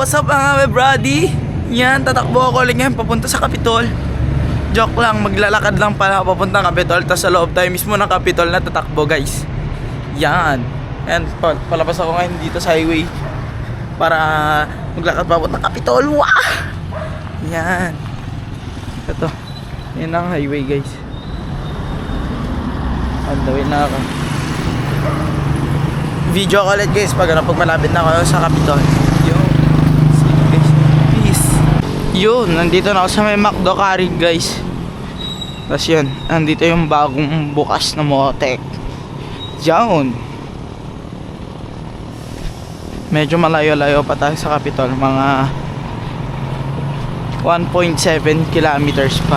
what's up mga brady? Yan, tatakbo ako ulit ngayon papunta sa Capitol. Joke lang, maglalakad lang pala papunta ng Capitol. Tapos sa loob tayo mismo ng Capitol na tatakbo guys. Yan. And palabas ako ngayon dito sa highway para maglakad papunta ng Capitol. Wah! Yan. Ito. Yan ang highway guys. On the way na ako. Video ko ulit guys pag malapit na ako sa Capitol. Yo. See you guys. Peace. Yun, nandito na ako sa may McDo Carrig guys. Tapos yun, nandito yung bagong bukas na Motek. Diyan. Medyo malayo-layo pa tayo sa Capitol. Mga 1.7 kilometers pa.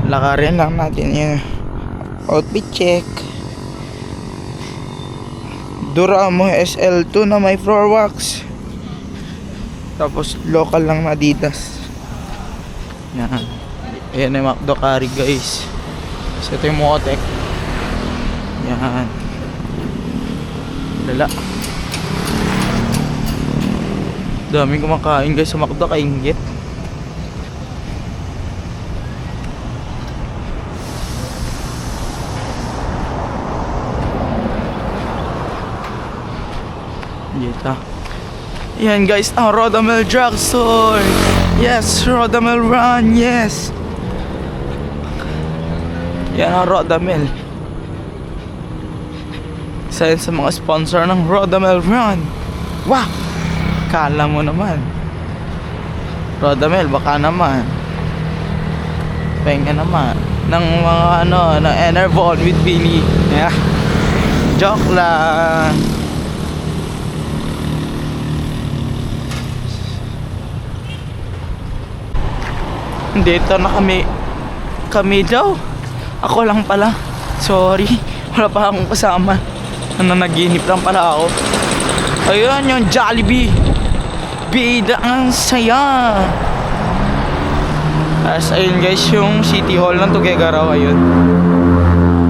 Lakarin lang natin yung outfit check. Duramo SL2 na may floor wax. Tapos local lang na Adidas. Yan. Ayan yung McDo Carrig guys. So ito yung Motek. Yan. Lala. Daming kumakain guys sa McDo, kainggit. Dito. Yan guys, ang Rodamel Drugstore. Yes, Rodamel Run, yes. Yan ang Rodamel. Isa yan sa mga sponsor ng Rodamel Run. Wow! Kala mo naman. Rodamel, baka naman. Penga naman. Ng mga ng Enervon with Vinny. Yeah. Joke lang. Dito na kami daw. Ako lang pala. Sorry. Wala pa akong kasama. Nanaginip lang pala ako. Ayun yung Jollibee. Bida ang saya. As ayun guys, yung City Hall ng Tuguegarao. Ayun.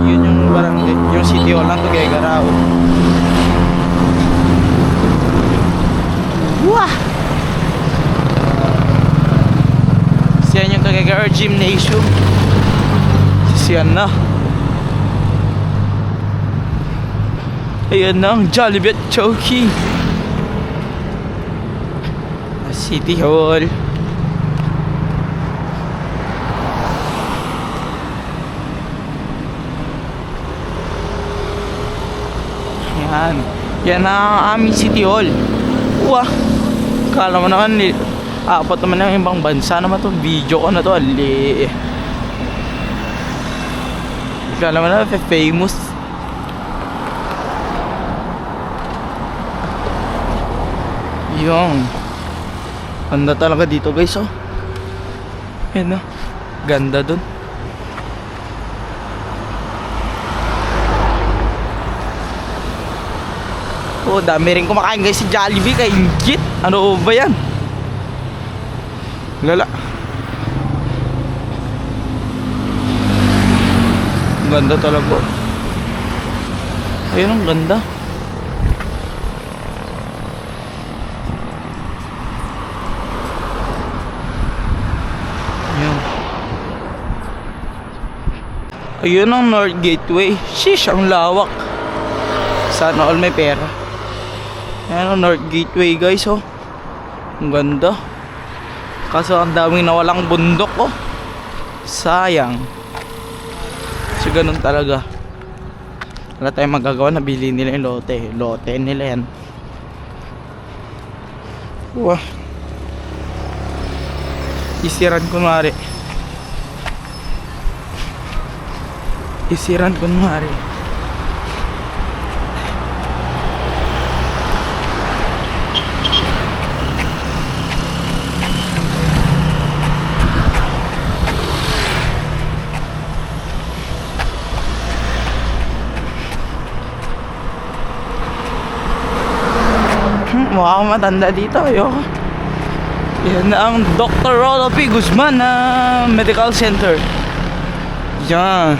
Yun yung barangay. Yung City Hall ng Tuguegarao. Wah! Siyan yung Tuguegarao Gymnasium. Siyan na. Ayan na ang Jollibee at Chowking. City Hall. Yan. Yan ang aming City Hall. Wah! Kala mo naman apat naman ng ibang bansa naman to. Video ko na to. Ali. Kala mo naman famous. Yung ganda talaga dito guys, oh. Yan, oh. Ganda dun. Oh, dami rin kumakain guys si Jollibee. Kaingit. Ano ba yan? Lala. Ganda talaga. Ayun, ang ganda. Ayun ang North Gateway. Sheesh, ang lawak. Sana all may pera. Ayan ang North Gateway guys, oh. Ang ganda. Kaso ang daming nawalang bundok, oh. Sayang. So ganun talaga. Wala tayong magagawa, nabili nila yung lote. Lote nila yan. Wah. Isiran kunwari. Isiran kunwari. Mukha akong matanda dito. Ayoko. Yan ang Dr. Rolo P. Guzman na Medical Center. Yan.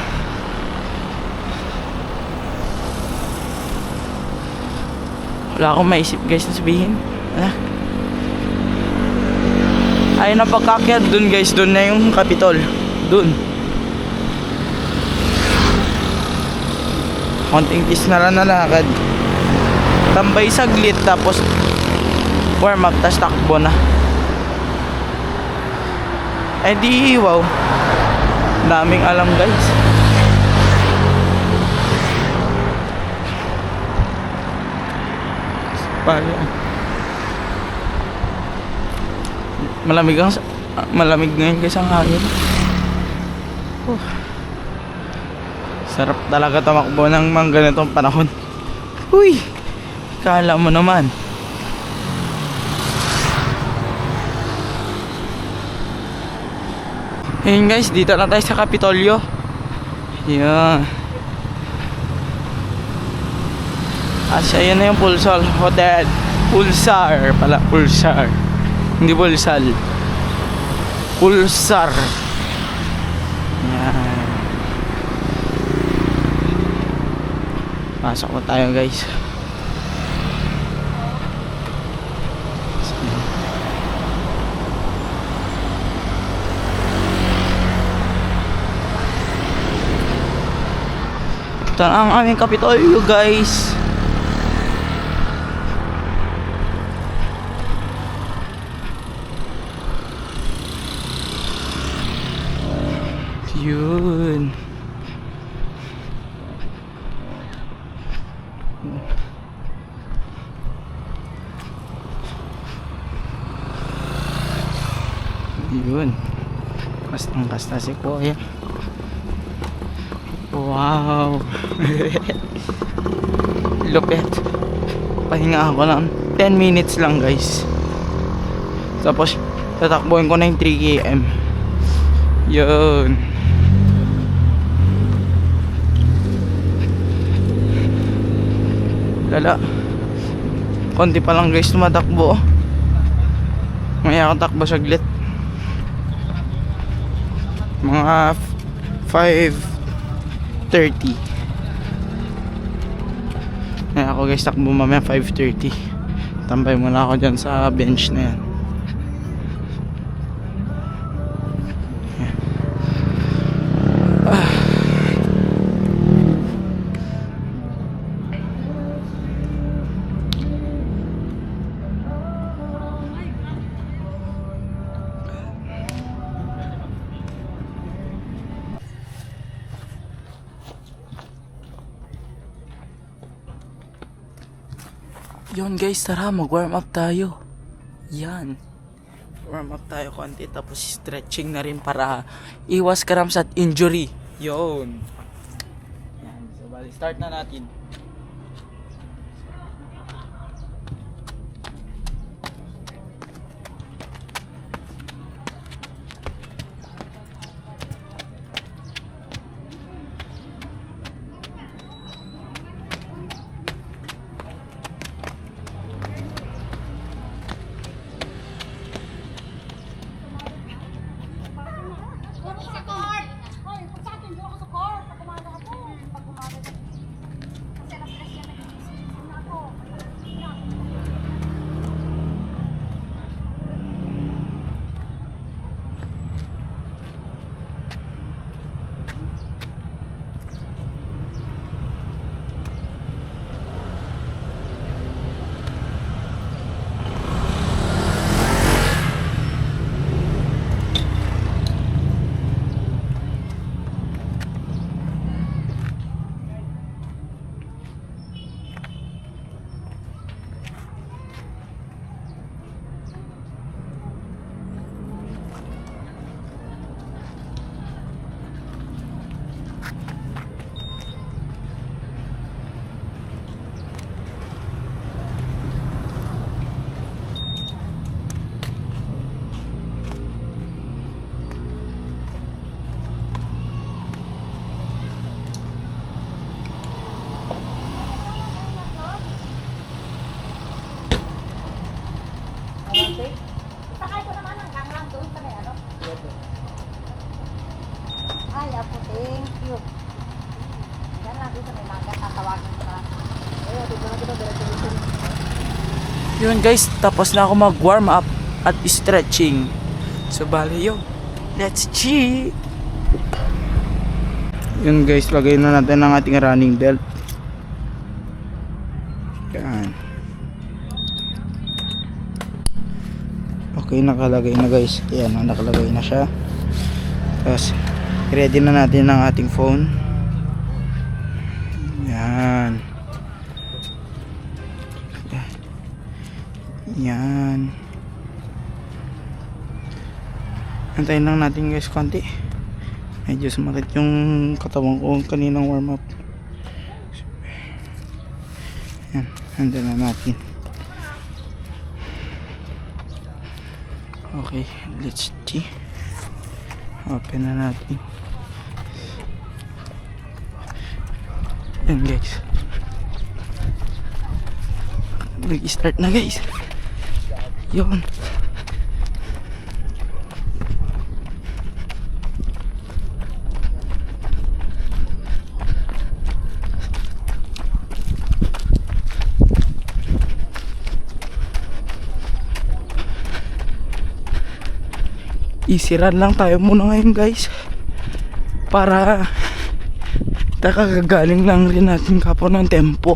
Wala akong maisip guys na sabihin. Ay na pagkakyat dun guys, dun na yung Capitol. Dun. Konting tis na lang na lakad. Tambay saglit tapos warm up, tas takbo na. Eh di wow. Daming alam guys. Malamig ngayon guys ang hangin. Sarap talaga tumakbo ng mga ganitong panahon. Uy, kala mo naman. Ayun guys, dito na tayo sa Kapitolyo. Yan. Asya, yun na yung Pulsar Hotel. Pulsar pala, Pulsar. Hindi Pulsal. Pulsar. Yan. Pasok na tayo guys. Ito na ang aming Kapitolyo guys. Yun. Yun. Kastang-kasta si Kuya. Wow. Lupit. Pahinga ako lang 10 minutes lang guys. Tapos tatakbuhin ko na yung 3 km. Yun. Lala. Konti pa lang guys tumatakbo. Maya ako takbo saglit. Mga 5:30. Kaya ako guys takbo mamaya 5:30. Tambay muna ako dyan sa bench na yan. Yun guys, tara mag-warm up tayo. Yan. Warm up tayo konti tapos stretching na rin para iwas cramps at injury. Yun. Yan. So bali, start na natin. Sakay ko naman ang gangang doon sa may ano. Ay, apo, thank you. Diyan lang dito may magat, tatawagan ka. Ayun, dito na dito, Yun guys, tapos na ako mag warm up at stretching. So bali yun. Let's cheat! Yun guys, lagay na natin ang ating running belt. Yan. Okay, nakalagay na guys. Yan, nakalagay na siya. Tapos, ready na natin ang ating phone. Yan. Yan. Antayin lang natin guys konti. Medyo sumakit yung katawan ko kaninang warm up. Yan, antayin na natin. Okay, let's see. Open na natin. Yan guys. Mag-start na guys. Yun. Easy run lang tayo muna ngayon guys, para kakagaling lang rin natin kapon ng tempo.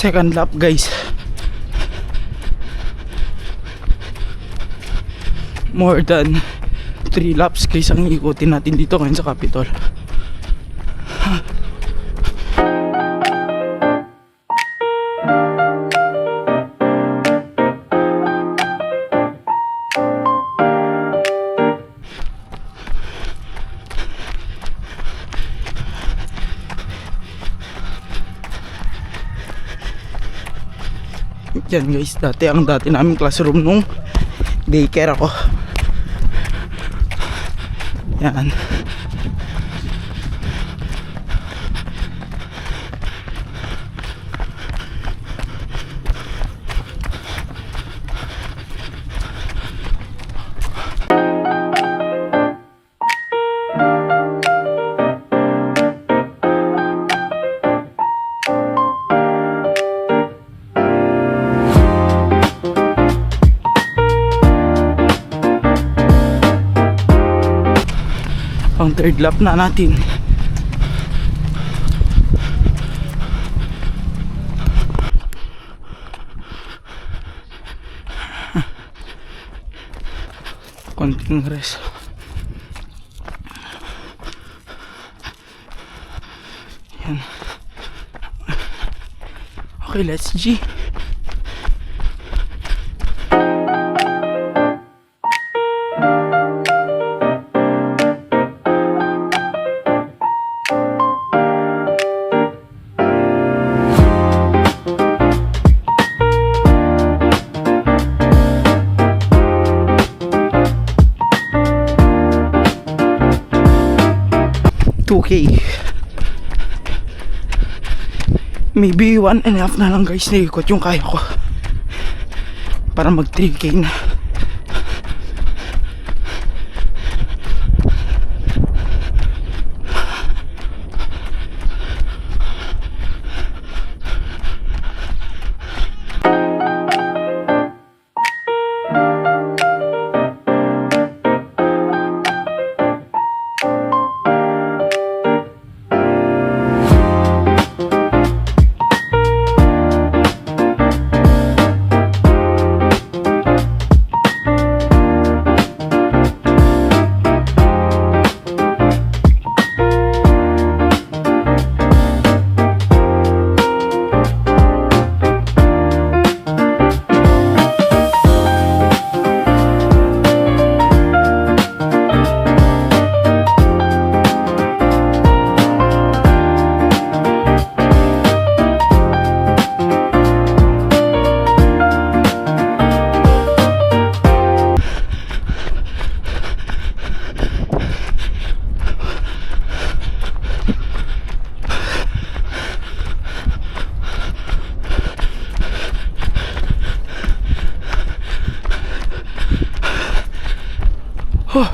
Second lap guys. More than 3 laps guys ang ikutin natin dito ngayon sa Capitol. Yan guys, dati namin classroom nung daycare ako. Yan. Ang third lap na natin. Konting rest. Yan. Okay, let's G. Maybe 1.5 na lang guys na ikot yung kaya ko para mag 3K na. Huh.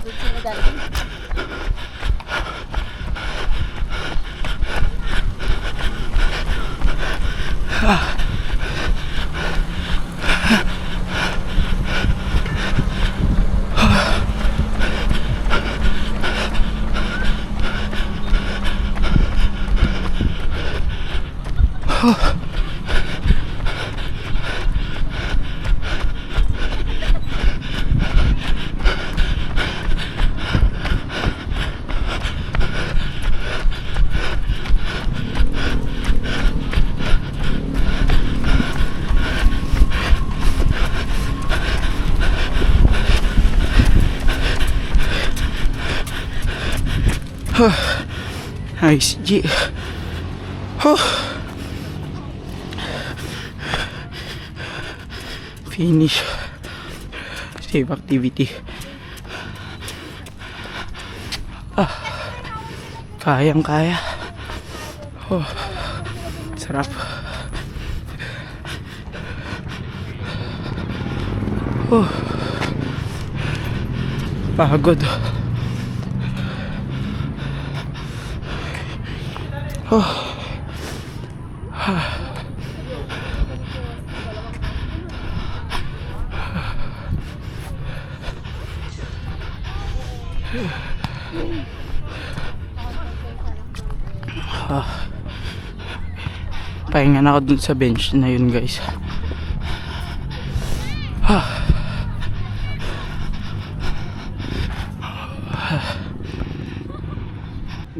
Doon sila galing. Nice G. Finish. Save activity. Kayang kaya. Sarap. Pagod. Pahinga na ako dun sa bench na yun, guys.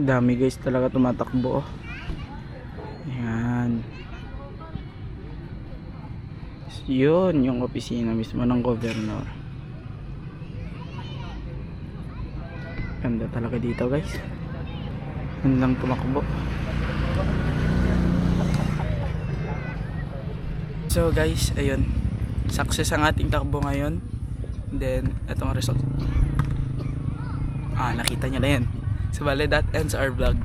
Dami, guys, talaga tumatakbo. Ayan. Yun yung opisina mismo ng governor. Ganda talaga dito, guys. Gandang tumakbo. So guys, ayun, success ang ating takbo ngayon. Then etong result, nakita nyo na yan. So bale, that ends our vlog.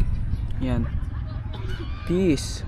Yan, peace.